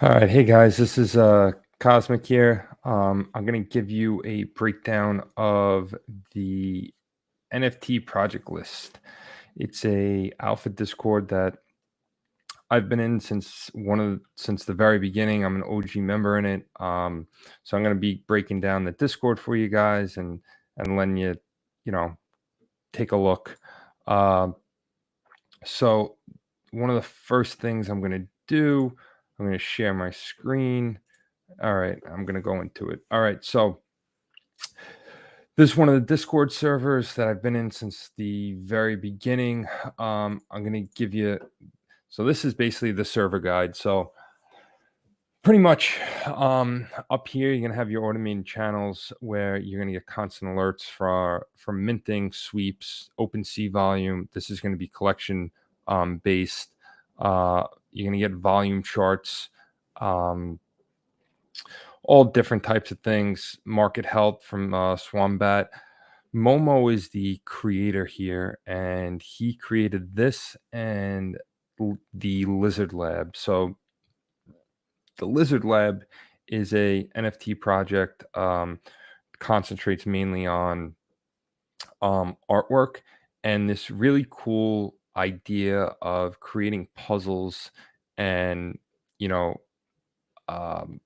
All right, hey guys, this is Cosmic here. I'm gonna give you a breakdown of the NFT Project List. It's a alpha Discord that I've been in since the very beginning. I'm an OG member in it. So I'm gonna be breaking down the Discord for you guys and letting you know, take a look. Um, so one of the first things I'm gonna do, I'm gonna share my screen. All right, I'm gonna go into it. All right, so this is one of the Discord servers that I've been in since the very beginning. I'm gonna give you. So this is basically the server guide. So pretty much, up here you're gonna have your automated channels where you're gonna get constant alerts for minting, sweeps, OpenSea volume. This is gonna be collection based. You're gonna get volume charts. Um, all different types of things. Market health from Swambat. Momo is the creator here, and he created this and the Lizard Lab. So the Lizard Lab is a NFT project. Concentrates mainly on artwork and this really cool idea of creating puzzles and you know um,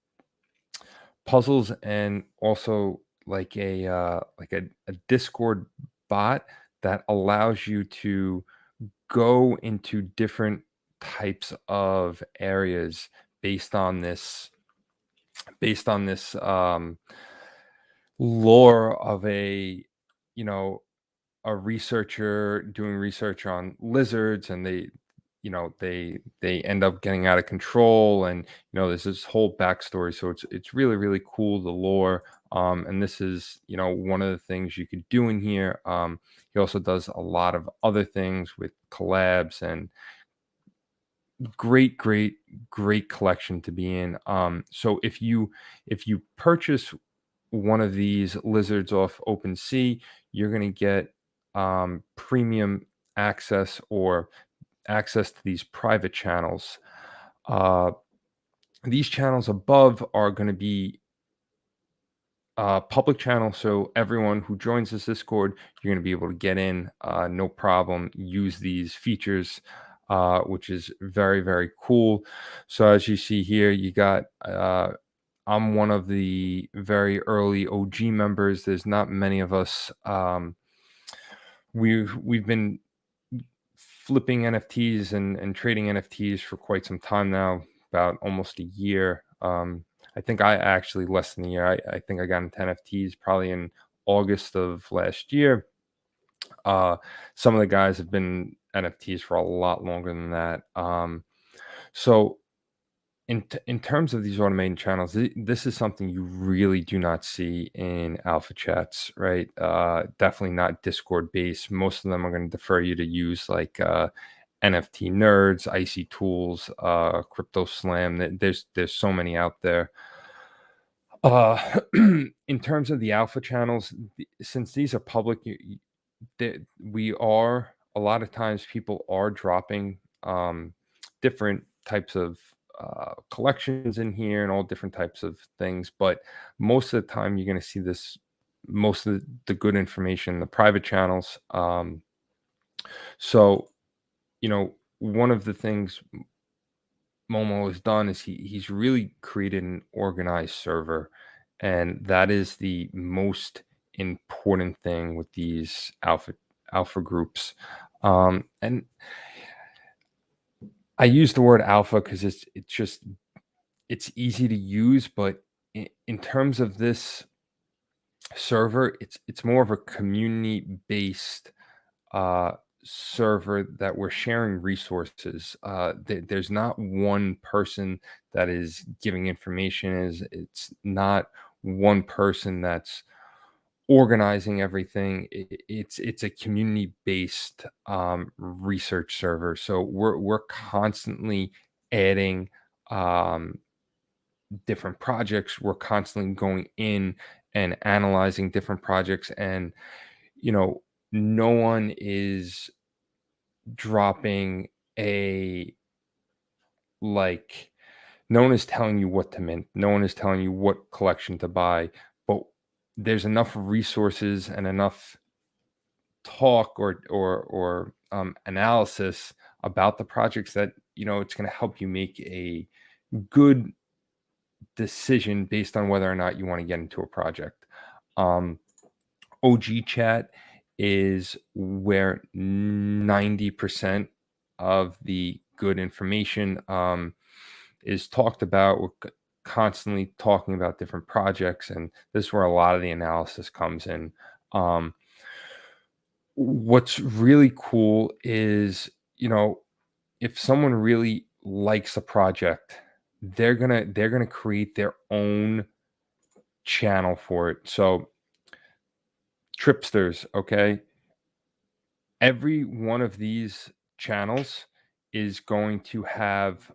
puzzles and also like a Discord bot that allows you to go into different types of areas based on this based on this lore of you know a researcher doing research on lizards, and they end up getting out of control, and there's this whole backstory. So it's really really cool, the lore. And this is one of the things you could do in here. He also does a lot of other things with collabs, and great collection to be in. So if you purchase one of these lizards off OpenSea, you're going to get premium access, or access to these private channels. Uh, these channels above are going to be public channel, so everyone who joins this Discord, you're going to be able to get in, no problem, use these features, which is very very cool. So as you see here, you got I'm one of the very early OG members. There's not many of us. We've been flipping NFTs and trading NFTs for quite some time now, about almost a year. I think I actually less than a year. I think I got into NFTs probably in August of last year. Some of the guys have been NFTs for a lot longer than that. So in terms of these automated channels, this is something you really do not see in alpha chats, right? Definitely not Discord based. Most of them are going to defer you to use like NFT Nerds, Icy Tools, Crypto Slam. There's so many out there. In terms of the alpha channels, since these are public, we are a lot of times people are dropping different types of collections in here and all different types of things, but most of the time you're going to see most of the good information in the private channels. So one of the things Momo has done is he's really created an organized server, and that is the most important thing with these alpha groups. And I use the word alpha because it's easy to use, but in terms of this server, it's more of a community based uh, server that we're sharing resources. There's not one person that is giving information. It's not one person that's organizing everything. It's a community based research server. So we're constantly adding um, different projects. We're constantly going in and analyzing different projects, and you know no one is dropping a like no one is telling you what to mint. No one is telling you what collection to buy, but there's enough resources and enough talk or analysis about the projects that it's going to help you make a good decision based on whether or not you want to get into a project. OG chat is where 90% of the good information is talked about. We're constantly talking about different projects, and this is where a lot of the analysis comes in. What's really cool is, if someone really likes a project, they're gonna create their own channel for it. So Tripsters, okay? Every one of these channels is going to have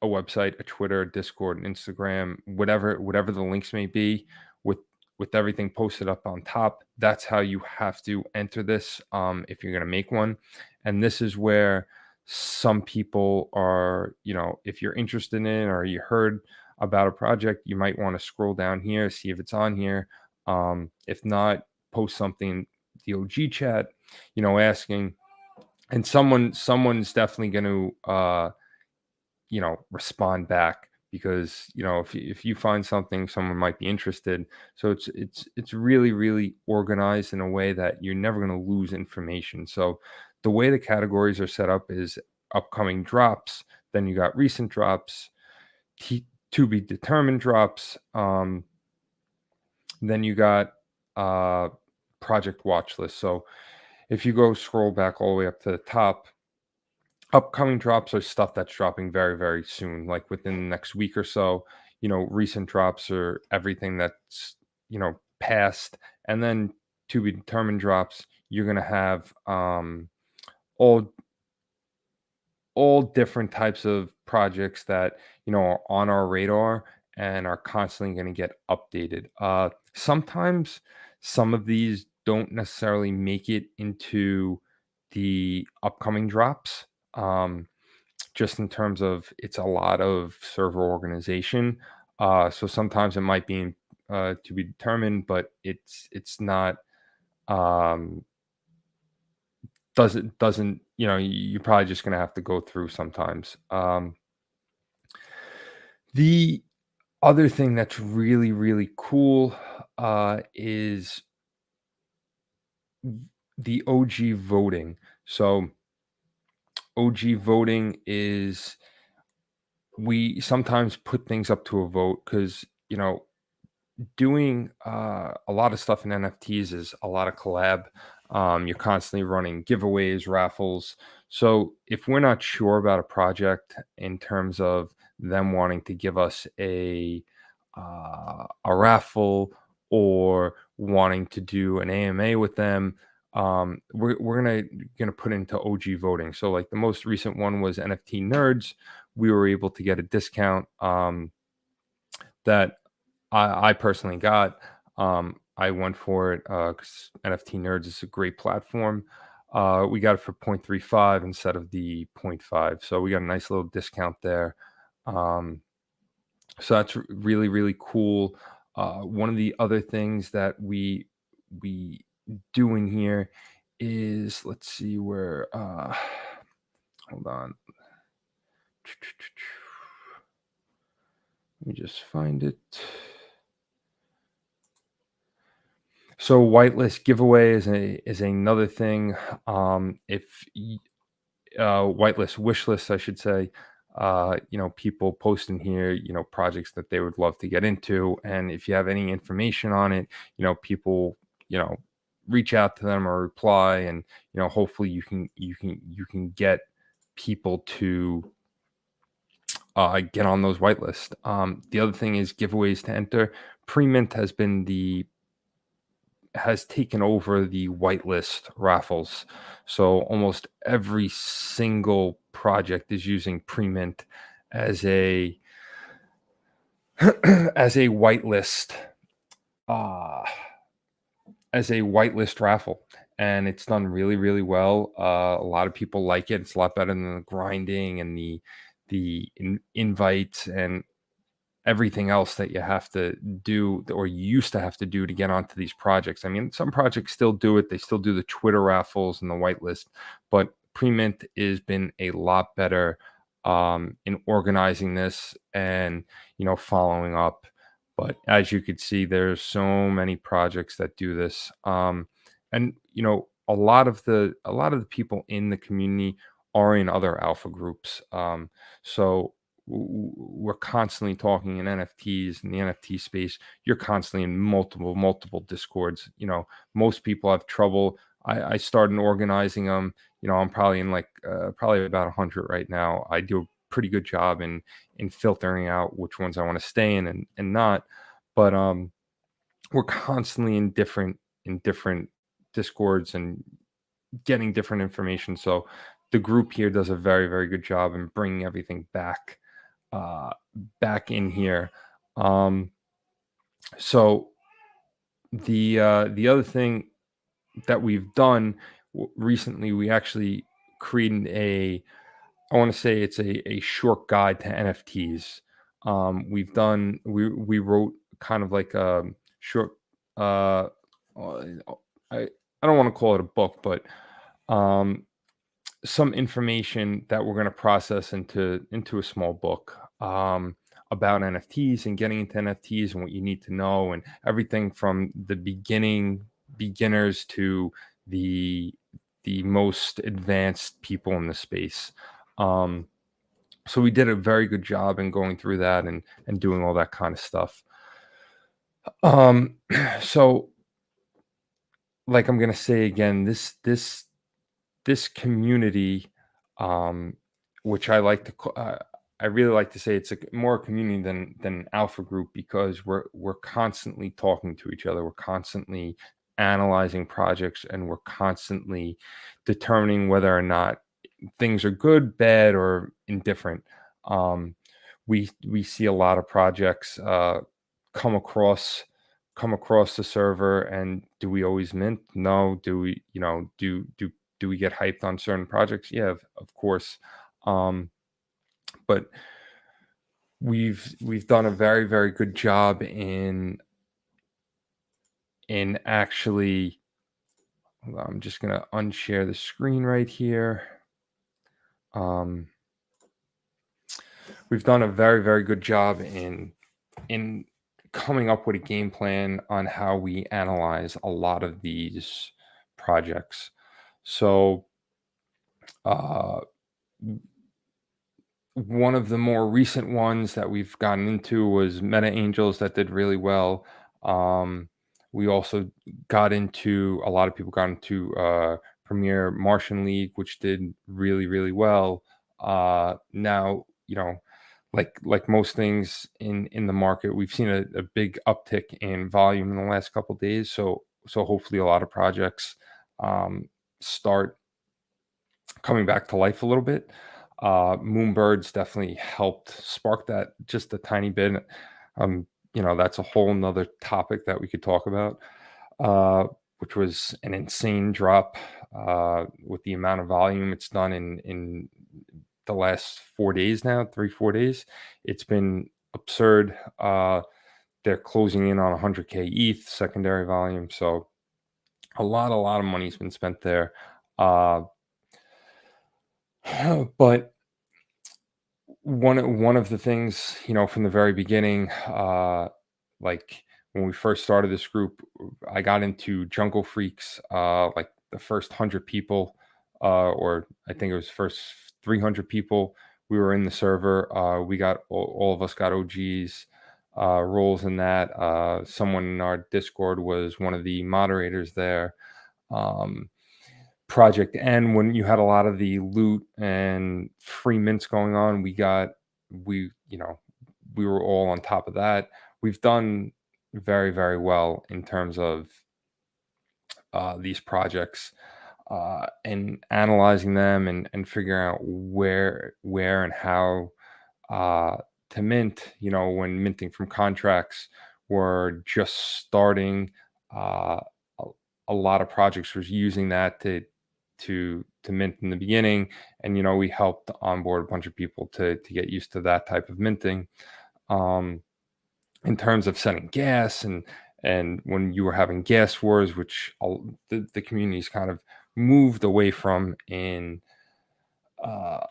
a website, a Twitter, a Discord, an Instagram, whatever the links may be, with everything posted up on top. That's how you have to enter this if you're going to make one. And this is where some people are, if you're interested in it or you heard about a project, you might want to scroll down here, see if it's on here. If not, post something the OG chat, asking, and someone's definitely going to respond back, because if you find something, someone might be interested. So it's really, really organized in a way that you're never going to lose information. So the way the categories are set up is upcoming drops, then you got recent drops, to be determined drops, then you got project watch list. So if you go scroll back all the way up to the top, upcoming drops are stuff that's dropping very, very soon, like within the next week or so. Recent drops are everything that's, past. And then to be determined drops, you're going to have all different types of projects that, are on our radar and are constantly going to get updated. Sometimes some of these don't necessarily make it into the upcoming drops. Just in terms of, it's a lot of server organization. So sometimes it might be to be determined, but it's not, um, doesn't you're probably just going to have to go through sometimes. The other thing that's really, really cool is the OG voting. So OG voting is, we sometimes put things up to a vote because, doing a lot of stuff in NFTs is a lot of collab. You're constantly running giveaways, raffles. So if we're not sure about a project in terms of them wanting to give us a raffle, or wanting to do an AMA with them, we're gonna put into OG voting. So like the most recent one was NFT Nerds. We were able to get a discount that I personally got. I went for it because NFT Nerds is a great platform. We got it for 0.35 instead of the 0.5. So we got a nice little discount there. So that's really, really cool. One of the other things that we do in here is, let's see where, hold on. Let me just find it. So whitelist giveaway is another thing. If whitelist wish list, I should say. People post in here, projects that they would love to get into, and if you have any information on it, people, reach out to them or reply, and hopefully you can get people to get on those whitelist. The other thing is giveaways to enter. Pre-mint has taken over the whitelist raffles. So almost every single project is using pre-mint as a as a whitelist uh raffle, and it's done really, really well. A lot of people like it. It's a lot better than the grinding and invites and everything else that you have to do or you used to have to do to get onto these projects. I mean, some projects still do it. They still do the Twitter raffles and the whitelist, but pre-mint has been a lot better in organizing this and following up. But as you could see, there's so many projects that do this, and a lot of the people in the community are in other alpha groups. So we're constantly talking in NFTs in the NFT space. You're constantly in multiple discords. Most people have trouble. I started organizing them. I'm probably in probably about 100 right now. I do a pretty good job in filtering out which ones I want to stay in and not. But we're constantly in different discords and getting different information. So the group here does a very, very good job in bringing everything uh, back in here. Um, so the other thing that we've done recently, we actually created I want to say it's a short guide to NFTs. We wrote kind of like a short. Uh, I I don't want to call it a book, but um, some information that we're going to process into a small book about NFTs and getting into NFTs and what you need to know and everything from the beginners to the the most advanced people in the space. Um, so we did a very good job in going through that and doing all that kind of stuff. Um, so like I'm gonna say again, this community, um, which I really like to say it's more a community than an alpha group because we're constantly talking to each other. We're constantly analyzing projects and we're constantly determining whether or not things are good, bad, or indifferent. Um, we see a lot of projects come across come across the server, and do we always mint? No. Do we, do we get hyped on certain projects? Yeah, of course. Um, but we've done a very, very good job in actually. Hold on, I'm just gonna unshare the screen right here. Um, we've done a very, very good job in coming up with a game plan on how we analyze a lot of these projects. So uh, one of the more recent ones that we've gotten into was Meta Angels that did really well. Um, we also got into a lot of people got into Premier Martian League, which did really, really well. Now, like most things in the market, we've seen a big uptick in volume in the last couple of days. So hopefully a lot of projects start coming back to life a little bit. Moonbirds definitely helped spark that just a tiny bit. That's a whole nother topic that we could talk about, uh, which was an insane drop with the amount of volume it's done in the last 4 days now, 3, 4 days. It's been absurd. They're closing in on 100K ETH secondary volume. So a lot of money's been spent there. Uh, but one of the things, from the very beginning, like when we first started this group, I got into Jungle Freaks, like the first 100 people, or I think it was first 300 people. We were in the server. We got all of us got OGs roles in that. Someone in our Discord was one of the moderators there. Um, Project N, when you had a lot of the loot and free mints going on, we you know we were all on top of that. We've done very, very well in terms of these projects and analyzing them and figuring out where and how uh, to mint. When minting from contracts were just starting, uh, a, a lot of projects was using that to mint in the beginning, and we helped onboard a bunch of people to get used to that type of minting. Um, in terms of setting gas, and when you were having gas wars, which the community's kind of moved away from in uh,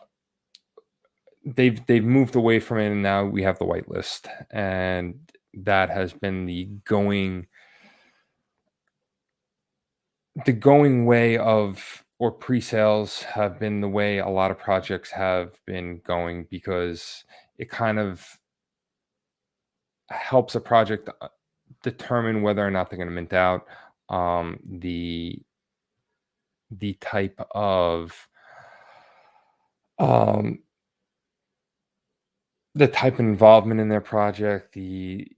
they've moved away from it, and now we have the whitelist, and that has been the going way of, or pre-sales have been the way a lot of projects have been going, because it kind of helps a project determine whether or not they're going to mint out, um, the the type of um, the type of involvement in their project, the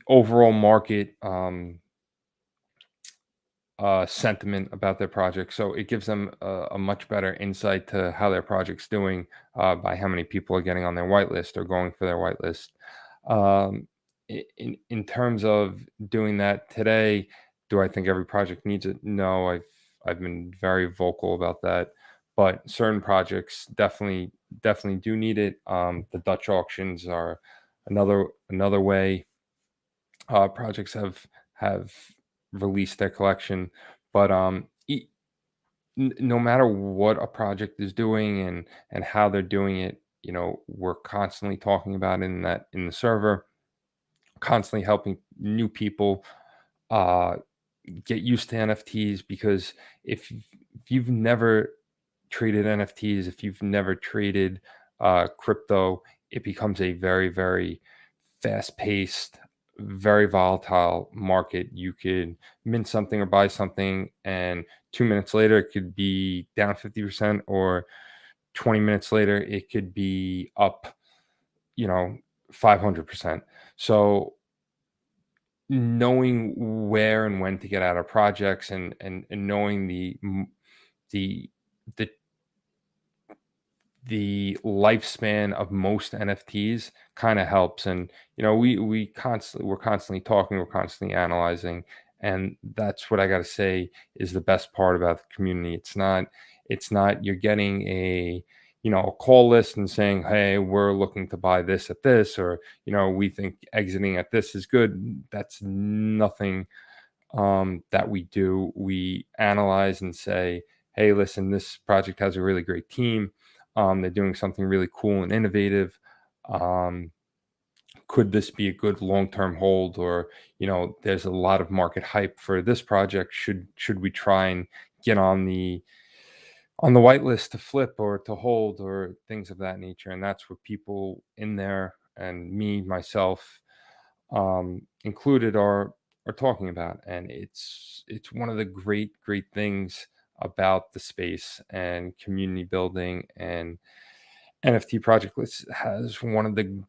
overall market sentiment about their project. So it gives them a much better insight to how their project's doing, by how many people are getting on their whitelist or going for their whitelist. Um, in terms of doing that today, do I think every project needs it? No, I've been very vocal about that, but certain projects definitely do need it. The Dutch auctions are another way projects have released their collection. But no matter what a project is doing and how they're doing it, we're constantly talking about it in the server, constantly helping new people uh, get used to NFTs, because if you've never traded NFTs, if you've never traded crypto, it becomes a very, very fast-paced, very volatile market. You could mint something or buy something, and 2 minutes later, it could be down 50%, or 20 minutes later, it could be up, you know, 500%. So knowing where and when to get out of projects, and knowing the the the lifespan of most NFTs kind of helps. And we're constantly talking, we're constantly analyzing, and that's what I got to say is the best part about the community. It's not you're getting a call list and saying, hey, we're looking to buy this at this, or we think exiting at this is good. That's nothing that we do. We analyze and say, hey, listen, this project has a really great team. They're doing something really cool and innovative. Um, could this be a good long-term hold? Or there's a lot of market hype for this project. Should we try and get on the whitelist to flip or to hold, or things of that nature? And that's what people in there, and me myself included, are talking about. And it's one of the great things about the space and community building. And NFT Project List has one of the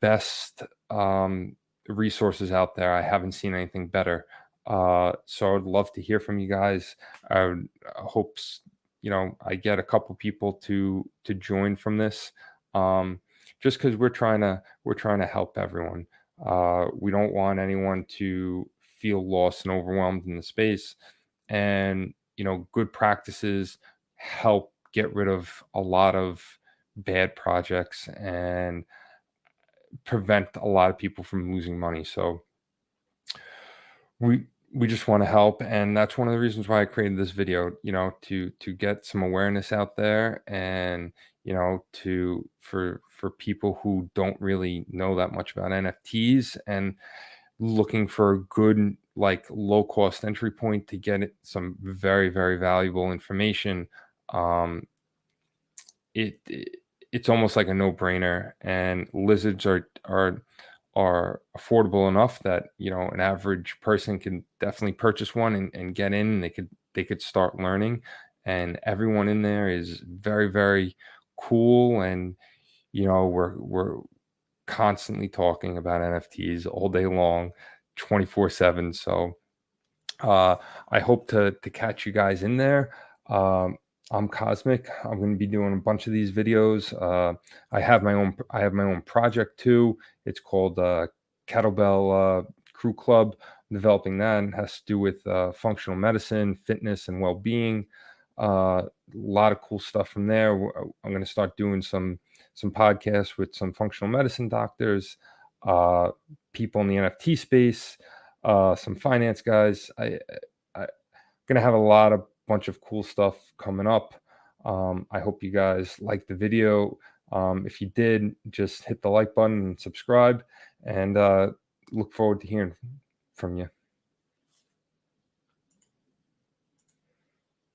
best resources out there. I haven't seen anything better. So I would love to hear from you guys. I hope I get a couple people to join from this, just because we're trying to help everyone. We don't want anyone to feel lost and overwhelmed in the space. And good practices help get rid of a lot of bad projects and prevent a lot of people from losing money. So we just want to help, and that's one of the reasons why I created this video, to get some awareness out there, and for people who don't really know that much about NFTs, and looking for a good, like, low cost entry point to get some very, very valuable information. um it's almost like a no-brainer, and lizards are affordable enough that an average person can definitely purchase one, and get in, and they could start learning. And everyone in there is very, very cool, and we're constantly talking about NFTs all day long, 24/7. So uh, I hope to catch you guys in there. Um, I'm Cosmic. I'm going to be doing a bunch of these videos. I have my own project too. It's called Kettlebell Crew Club. developing that, and has to do with functional medicine, fitness, and well-being. A lot of cool stuff from there. I'm going to start doing some podcasts with some functional medicine doctors, people in the NFT space, some finance guys. I'm going to have a bunch of cool stuff coming up. I hope you guys liked the video. If you did, just hit the like button and subscribe, and look forward to hearing from you.